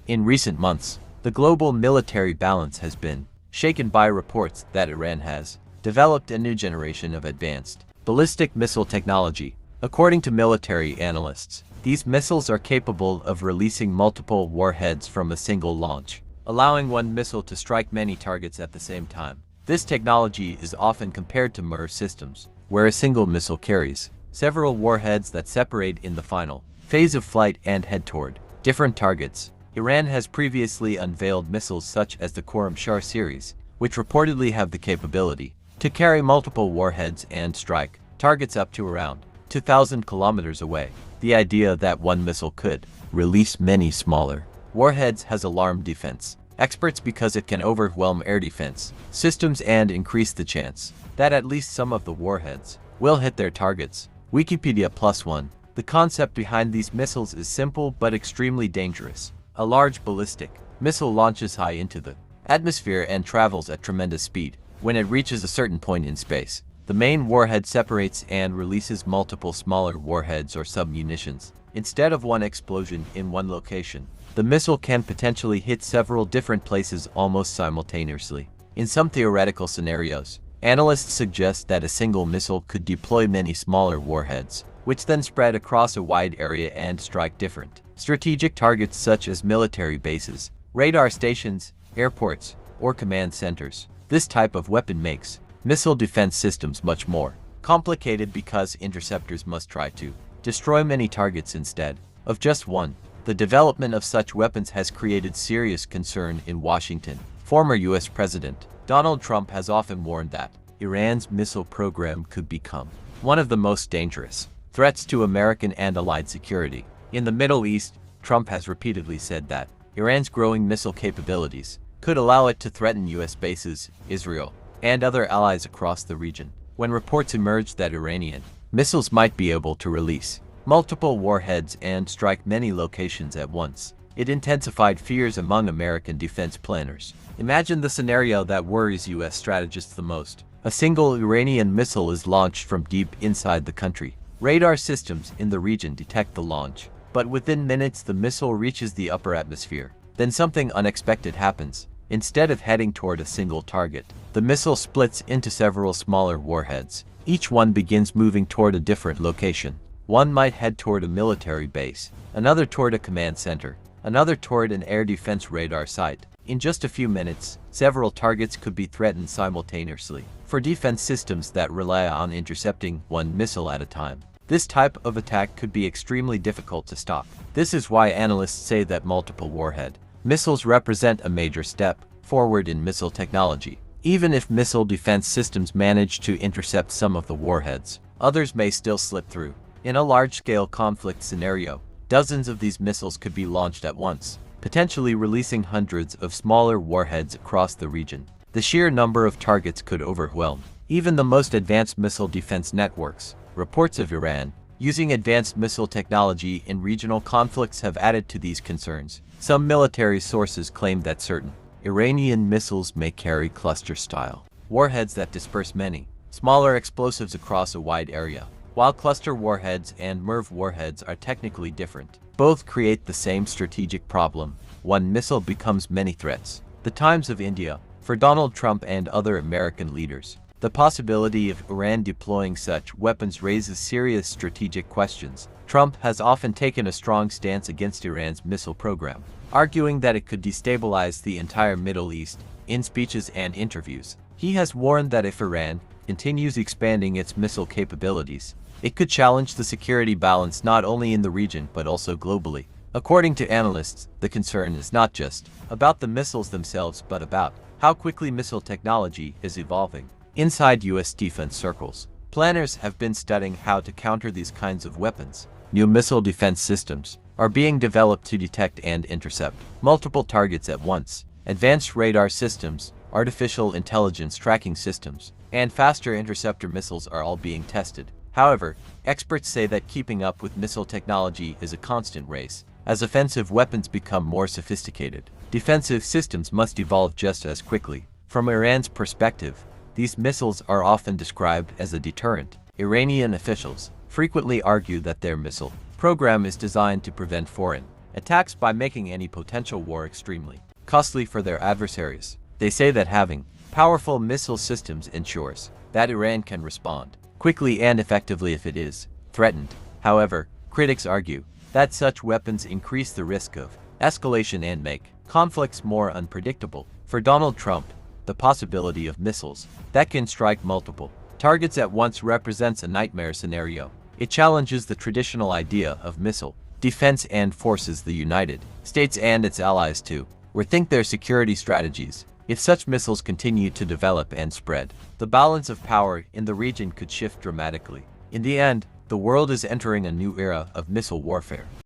In recent months, the global military balance has been shaken by reports that Iran has developed a new generation of advanced ballistic missile technology. According to military analysts, these missiles are capable of releasing multiple warheads from a single launch, allowing one missile to strike many targets at the same time. This technology is often compared to MIR systems, where a single missile carries several warheads that separate in the final phase of flight and head toward different targets. Iran has previously unveiled missiles such as the Khorramshahr series, which reportedly have the capability to carry multiple warheads and strike targets up to around 2,000 kilometers away. The idea that one missile could release many smaller warheads has alarmed defense experts because it can overwhelm air defense systems and increase the chance that at least some of the warheads will hit their targets. Wikipedia +1. The concept behind these missiles is simple but extremely dangerous. A large ballistic missile launches high into the atmosphere and travels at tremendous speed. When it reaches a certain point in space, the main warhead separates and releases multiple smaller warheads or sub-munitions. Instead of one explosion in one location, the missile can potentially hit several different places almost simultaneously. In some theoretical scenarios, analysts suggest that a single missile could deploy many smaller warheads, which then spread across a wide area and strike different strategic targets such as military bases, radar stations, airports, or command centers. This type of weapon makes missile defense systems much more complicated because interceptors must try to destroy many targets instead of just one. The development of such weapons has created serious concern in Washington. Former U.S. President Donald Trump has often warned that Iran's missile program could become one of the most dangerous threats to American and allied security. In the Middle East, Trump has repeatedly said that Iran's growing missile capabilities could allow it to threaten U.S. bases, Israel, and other allies across the region. When reports emerged that Iranian missiles might be able to release multiple warheads and strike many locations at once, it intensified fears among American defense planners. Imagine the scenario that worries U.S. strategists the most. A single Iranian missile is launched from deep inside the country. Radar systems in the region detect the launch, but within minutes the missile reaches the upper atmosphere. Then something unexpected happens. Instead of heading toward a single target, the missile splits into several smaller warheads. Each one begins moving toward a different location. One might head toward a military base, another toward a command center, another toward an air defense radar site. In just a few minutes, several targets could be threatened simultaneously. For defense systems that rely on intercepting one missile at a time, this type of attack could be extremely difficult to stop. This is why analysts say that multiple warhead missiles represent a major step forward in missile technology. Even if missile defense systems manage to intercept some of the warheads, others may still slip through. In a large-scale conflict scenario, dozens of these missiles could be launched at once, potentially releasing hundreds of smaller warheads across the region. The sheer number of targets could overwhelm even the most advanced missile defense networks. Reports of Iran using advanced missile technology in regional conflicts have added to these concerns. Some military sources claim that certain Iranian missiles may carry cluster-style warheads that disperse many smaller explosives across a wide area. While cluster warheads and MIRV warheads are technically different, both create the same strategic problem. One missile becomes many threats. The Times of India. For Donald Trump and other American leaders, the possibility of Iran deploying such weapons raises serious strategic questions. Trump has often taken a strong stance against Iran's missile program, arguing that it could destabilize the entire Middle East. In speeches and interviews, he has warned that if Iran continues expanding its missile capabilities, it could challenge the security balance not only in the region but also globally. According to analysts, the concern is not just about the missiles themselves but about how quickly missile technology is evolving. Inside U.S. defense circles, planners have been studying how to counter these kinds of weapons. New missile defense systems are being developed to detect and intercept multiple targets at once. Advanced radar systems, artificial intelligence tracking systems, and faster interceptor missiles are all being tested. However, experts say that keeping up with missile technology is a constant race. As offensive weapons become more sophisticated, defensive systems must evolve just as quickly. From Iran's perspective, these missiles are often described as a deterrent. Iranian officials frequently argue that their missile program is designed to prevent foreign attacks by making any potential war extremely costly for their adversaries. They say that having powerful missile systems ensures that Iran can respond quickly and effectively if it is threatened. However, critics argue that such weapons increase the risk of escalation and make conflicts more unpredictable. For Donald Trump, the possibility of missiles that can strike multiple targets at once represents a nightmare scenario. It challenges the traditional idea of missile defense and forces the United States and its allies to rethink their security strategies. If such missiles continue to develop and spread, the balance of power in the region could shift dramatically. In the end, the world is entering a new era of missile warfare.